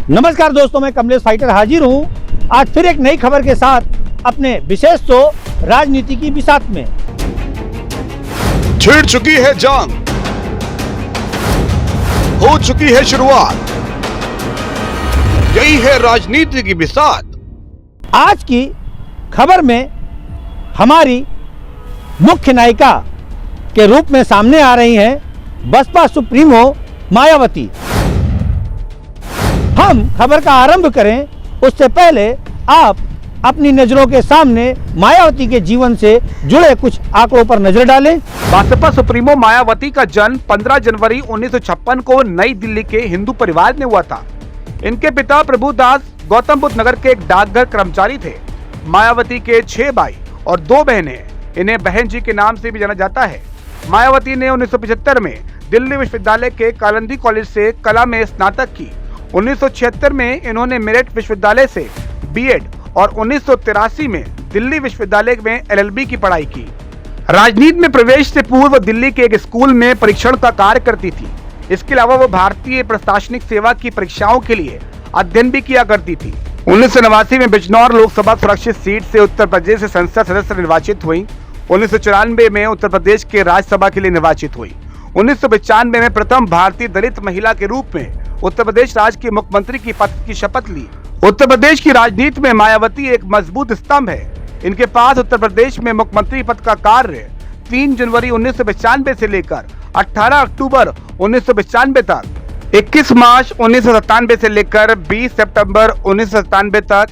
नमस्कार दोस्तों, मैं कमलेश फाइटर हाजिर हूं आज फिर एक नई खबर के साथ अपने विशेष शो राजनीति की बिसात में। छिड़ चुकी है जंग, हो चुकी है शुरुआत, यही है राजनीति की बिसात। आज की खबर में हमारी मुख्य नायिका के रूप में सामने आ रही हैं बसपा सुप्रीमो मायावती। हम खबर का आरंभ करें उससे पहले आप अपनी नजरों के सामने मायावती के जीवन से जुड़े कुछ आंकड़ों पर नजर डालें। बसपा सुप्रीमो मायावती का जन्म 15 जनवरी 1956 को नई दिल्ली के हिंदू परिवार में हुआ था। इनके पिता प्रभुदास गौतम बुद्ध नगर के एक डाकघर कर्मचारी थे। मायावती के 6 भाई और 2 बहनें, इन्हें बहन जी के नाम से भी जाना जाता है। मायावती ने 1975 में दिल्ली विश्वविद्यालय के कालिंदी कॉलेज से कला में स्नातक की। 1976 में इन्होंने मेरठ विश्वविद्यालय से बीएड और 1983 में दिल्ली विश्वविद्यालय में एलएलबी की पढ़ाई की। राजनीति में प्रवेश से पूर्व दिल्ली के एक स्कूल में परीक्षण का कार्य करती थी। इसके अलावा वो भारतीय प्रशासनिक सेवा की परीक्षाओं के लिए अध्ययन भी किया करती थी। 1989 में बिजनौर लोकसभा सुरक्षित सीट से उत्तर प्रदेश से संसद सदस्य निर्वाचित हुई। 1994 में उत्तर प्रदेश के राज्यसभा के लिए निर्वाचित हुई। 1995 में प्रथम भारतीय दलित महिला के रूप में उत्तर प्रदेश राज्य के मुख्यमंत्री की पद की शपथ ली। उत्तर प्रदेश की राजनीति में मायावती एक मजबूत स्तंभ है। इनके पास उत्तर प्रदेश में मुख्यमंत्री पद का कार्य 3 जनवरी 1995 से लेकर 18 अक्टूबर 1995 तक, 21 मार्च 1997 से लेकर 20 सितंबर 1997 तक,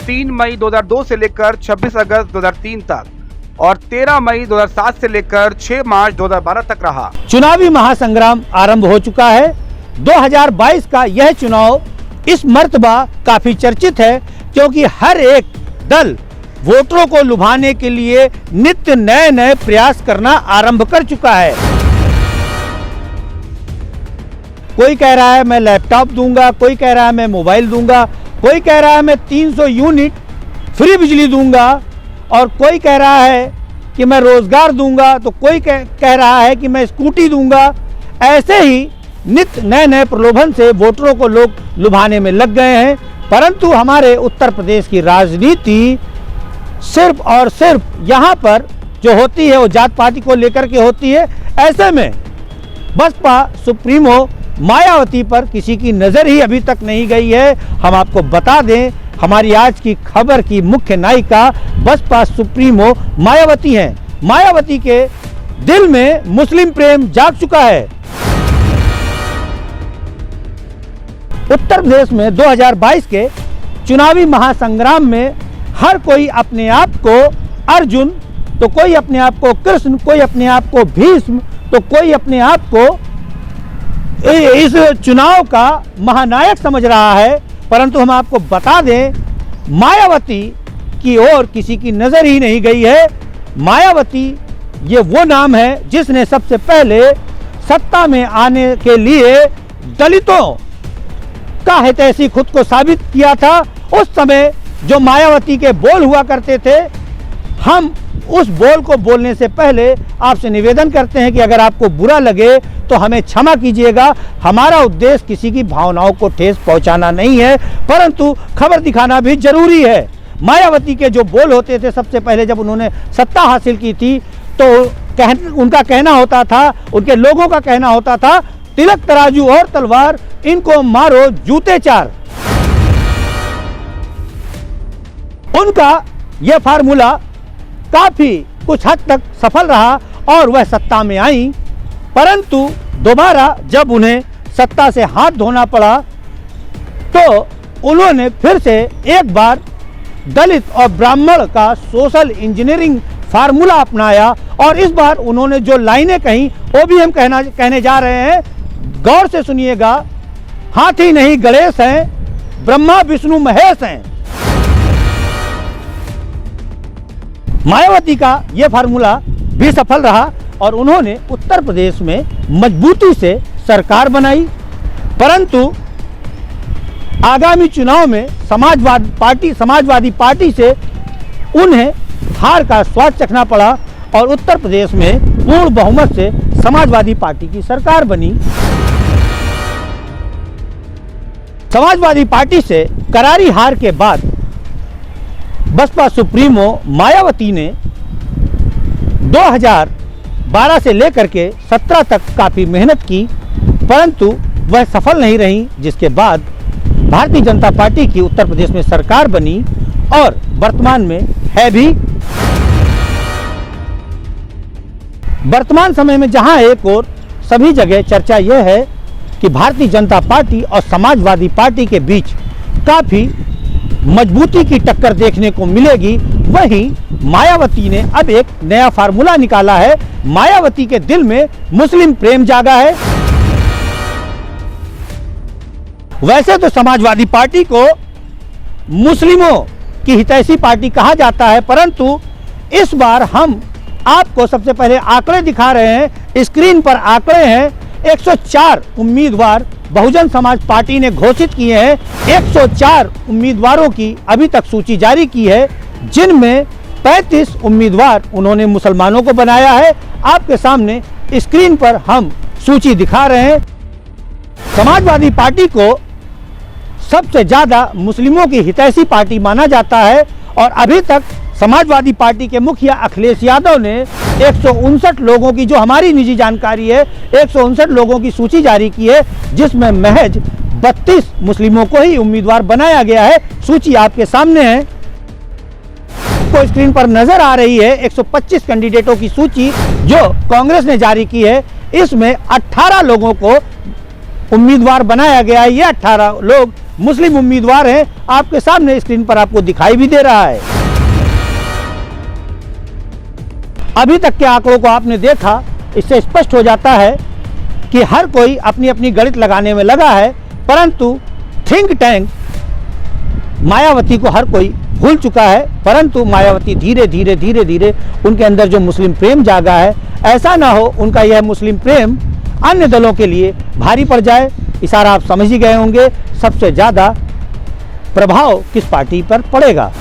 3 मई 2002 से लेकर 26 अगस्त 2003 तक और 13 मई 2007 से लेकर 6 मार्च 2012 तक रहा। चुनावी महासंग्राम आरंभ हो चुका है। 2022 का यह चुनाव इस मर्तबा काफी चर्चित है क्योंकि हर एक दल वोटरों को लुभाने के लिए नित्य नए नए प्रयास करना आरंभ कर चुका है। कोई कह रहा है मैं लैपटॉप दूंगा, कोई कह रहा है मैं मोबाइल दूंगा, कोई कह रहा है मैं 300 यूनिट फ्री बिजली दूंगा और कोई कह रहा है कि मैं रोजगार दूंगा, तो कोई कह रहा है कि मैं स्कूटी दूंगा। ऐसे ही नित्य नए नए प्रलोभन से वोटरों को लोग लुभाने में लग गए हैं। परंतु हमारे उत्तर प्रदेश की राजनीति सिर्फ और सिर्फ यहाँ पर जो होती है वो जात पाति को लेकर के होती है। ऐसे में बसपा सुप्रीमो मायावती पर किसी की नज़र ही अभी तक नहीं गई है। हम आपको बता दें, हमारी आज की खबर की मुख्य नायिका बसपा सुप्रीमो मायावती हैं। मायावती के दिल में मुस्लिम प्रेम जाग चुका है। उत्तर प्रदेश में 2022 के चुनावी महासंग्राम में हर कोई अपने आप को अर्जुन, तो कोई अपने आप को कृष्ण, कोई अपने आप को भीष्म, तो कोई अपने आप को इस चुनाव का महानायक समझ रहा है। परंतु हम आपको बता दें, मायावती की ओर किसी की नजर ही नहीं गई है। मायावती ये वो नाम है जिसने सबसे पहले सत्ता में आने के लिए दलितों का हितैषी खुद को साबित किया था। उस समय जो मायावती के बोल हुआ करते थे, हम उस बोल को बोलने से पहले आपसे निवेदन करते हैं कि अगर आपको बुरा लगे तो हमें क्षमा कीजिएगा। हमारा उद्देश्य किसी की भावनाओं को ठेस पहुंचाना नहीं है, परंतु खबर दिखाना भी जरूरी है। मायावती के जो बोल होते थे सबसे पहले जब उन्होंने सत्ता हासिल की थी, तो उनका कहना होता था, उनके लोगों का कहना होता था, तिलक तराजू और तलवार, इनको मारो जूते 4। उनका यह फार्मूला काफी कुछ हद तक सफल रहा और वह सत्ता में आई। परंतु दोबारा जब उन्हें सत्ता से हाथ धोना पड़ा तो उन्होंने फिर से एक बार दलित और ब्राह्मण का सोशल इंजीनियरिंग फार्मूला अपनाया और इस बार उन्होंने जो लाइनें कहीं वो भी हम कहने जा रहे हैं। गौर से सुनिएगा। हाथी नहीं गणेश हैं, ब्रह्मा विष्णु महेश हैं। मायावती का यह फार्मूला भी सफल रहा और उन्होंने उत्तर प्रदेश में मजबूती से सरकार बनाई। परंतु आगामी चुनाव में समाजवादी पार्टी से उन्हें हार का स्वाद चखना पड़ा और उत्तर प्रदेश में पूर्ण बहुमत से समाजवादी पार्टी की सरकार बनी। समाजवादी पार्टी से करारी हार के बाद बसपा सुप्रीमो मायावती ने 2012 से लेकर के 17 तक काफ़ी मेहनत की, परंतु वह सफल नहीं रही, जिसके बाद भारतीय जनता पार्टी की उत्तर प्रदेश में सरकार बनी और वर्तमान में है भी। वर्तमान समय में जहां एक और सभी जगह चर्चा यह है कि भारतीय जनता पार्टी और समाजवादी पार्टी के बीच काफ़ी मजबूती की टक्कर देखने को मिलेगी, वहीं मायावती ने अब एक नया फार्मूला निकाला है। मायावती के दिल में मुस्लिम प्रेम जागा है। वैसे तो समाजवादी पार्टी को मुस्लिमों की हितैषी पार्टी कहा जाता है, परंतु इस बार हम आपको सबसे पहले आंकड़े दिखा रहे हैं। स्क्रीन पर आंकड़े हैं। 104 उम्मीदवार बहुजन समाज पार्टी ने घोषित किए हैं। 104 उम्मीदवारों की अभी तक सूची जारी की है, जिनमें 35 उम्मीदवार उन्होंने मुसलमानों को बनाया है। आपके सामने स्क्रीन पर हम सूची दिखा रहे हैं। समाजवादी पार्टी को सबसे ज़्यादा मुस्लिमों की हितैषी पार्टी माना जाता है और अभी तक समाजवादी पार्टी के मुखिया अखिलेश यादव ने 159 लोगों की, जो हमारी निजी जानकारी है, 159 लोगों की सूची जारी की है, जिसमें महज 32 मुस्लिमों को ही उम्मीदवार बनाया गया है। सूची आपके सामने है, को स्क्रीन पर नजर आ रही है। 125 कैंडिडेटों की सूची जो कांग्रेस ने जारी की है, इसमें 18 लोगों को उम्मीदवार बनाया गया है। ये 18 लोग मुस्लिम उम्मीदवार हैं। आपके सामने स्क्रीन पर आपको दिखाई भी दे रहा है। अभी तक के आंकड़ों को आपने देखा, इससे स्पष्ट हो जाता है कि हर कोई अपनी अपनी गणित लगाने में लगा है, परंतु थिंक टैंक मायावती को हर कोई भूल चुका है। परंतु मायावती धीरे धीरे उनके अंदर जो मुस्लिम प्रेम जागा है, ऐसा ना हो उनका यह मुस्लिम प्रेम अन्य दलों के लिए भारी पड़ जाए। इशारा आप समझ ही गए होंगे, सबसे ज़्यादा प्रभाव किस पार्टी पर पड़ेगा।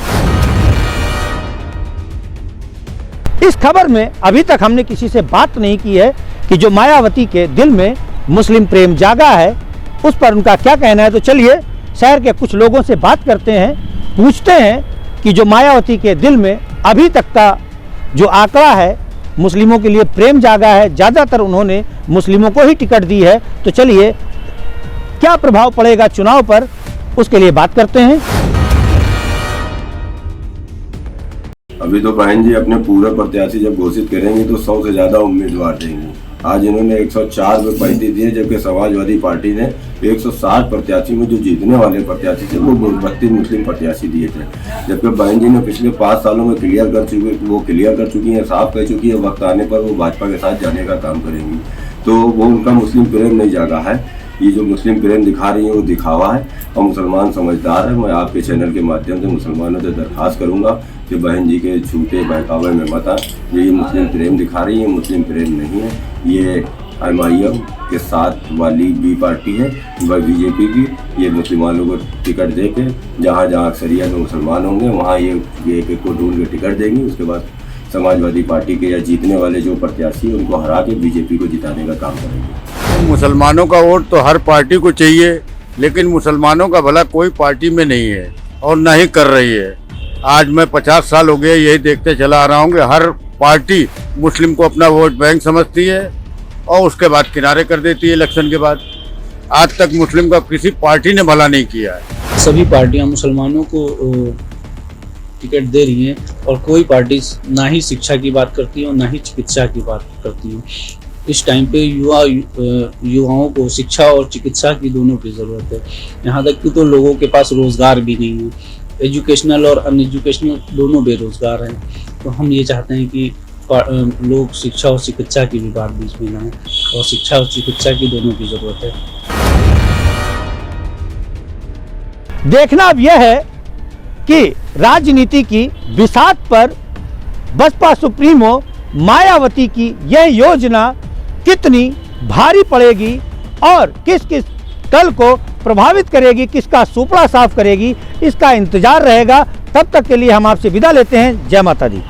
इस खबर में अभी तक हमने किसी से बात नहीं की है कि जो मायावती के दिल में मुस्लिम प्रेम जागा है, उस पर उनका क्या कहना है। तो चलिए शहर के कुछ लोगों से बात करते हैं, पूछते हैं कि जो मायावती के दिल में अभी तक का जो आंकड़ा है, मुस्लिमों के लिए प्रेम जागा है, ज़्यादातर उन्होंने मुस्लिमों को ही टिकट दी है। तो चलिए क्या प्रभाव पड़ेगा चुनाव पर, उसके लिए बात करते हैं। अभी तो बहन जी अपने पूरे प्रत्याशी जब घोषित करेंगे तो 100 से ज्यादा उम्मीदवार देंगे। आज इन्होंने 104 पे पैंती दिए, जबकि समाजवादी पार्टी ने 160 प्रत्याशी में जो जीतने वाले प्रत्याशी थे वो 32 मुस्लिम प्रत्याशी दिए थे। जबकि बहन जी ने पिछले 5 सालों में क्लियर कर चुकी हैं, साफ कह चुकी है, वक्त आने पर वो भाजपा के साथ जाने का काम करेंगी। तो वो उनका मुस्लिम प्रेम नहीं जागा है। ये जो मुस्लिम प्रेम दिखा रही है वो दिखावा है और मुसलमान समझदार है। मैं आपके चैनल के माध्यम से मुसलमानों से दरख्वास्त करूंगा कि बहन जी के झूठे बहकावे में मत आ। ये मुस्लिम प्रेम दिखा रही है, मुस्लिम प्रेम नहीं है। ये MIM के साथ वाली बी पार्टी है, वह बीजेपी की। ये मुसलमानों को टिकट दे के जहाँ अक्सरियत में मुसलमान होंगे वहाँ ये एक को ढूंढ के टिकट देंगी। उसके बाद समाजवादी पार्टी के या जीतने वाले जो प्रत्याशी हैं उनको हरा के बीजेपी को जिताने का काम करेंगे। मुसलमानों का वोट तो हर पार्टी को चाहिए, लेकिन मुसलमानों का भला कोई पार्टी में नहीं है और ना ही कर रही है। आज मैं 50 साल हो गए यही देखते चला आ रहा हूँ कि हर पार्टी मुस्लिम को अपना वोट बैंक समझती है और उसके बाद किनारे कर देती है इलेक्शन के बाद। आज तक मुस्लिम का किसी पार्टी ने भला नहीं किया है। सभी पार्टियां मुसलमानों को टिकट दे रही हैं और कोई पार्टी ना ही शिक्षा की बात करती है और ना ही चिकित्सा की बात करती है। इस टाइम पे युवाओं को शिक्षा और चिकित्सा की दोनों की ज़रूरत है। यहाँ तक कि तो लोगों के पास रोज़गार भी नहीं है, एजुकेशनल और अनएजुकेशनल दोनों बेरोज़गार हैं। तो हम ये चाहते हैं कि लोग शिक्षा और चिकित्सा की भी बात बीच में लाएं और शिक्षा और चिकित्सा की दोनों की ज़रूरत है। देखना अब यह है कि राजनीति की बिसात पर बसपा सुप्रीमो मायावती की यह योजना कितनी भारी पड़ेगी और किस किस दल को प्रभावित करेगी, किसका सुपड़ा साफ करेगी, इसका इंतजार रहेगा। तब तक के लिए हम आपसे विदा लेते हैं। जय माता दी।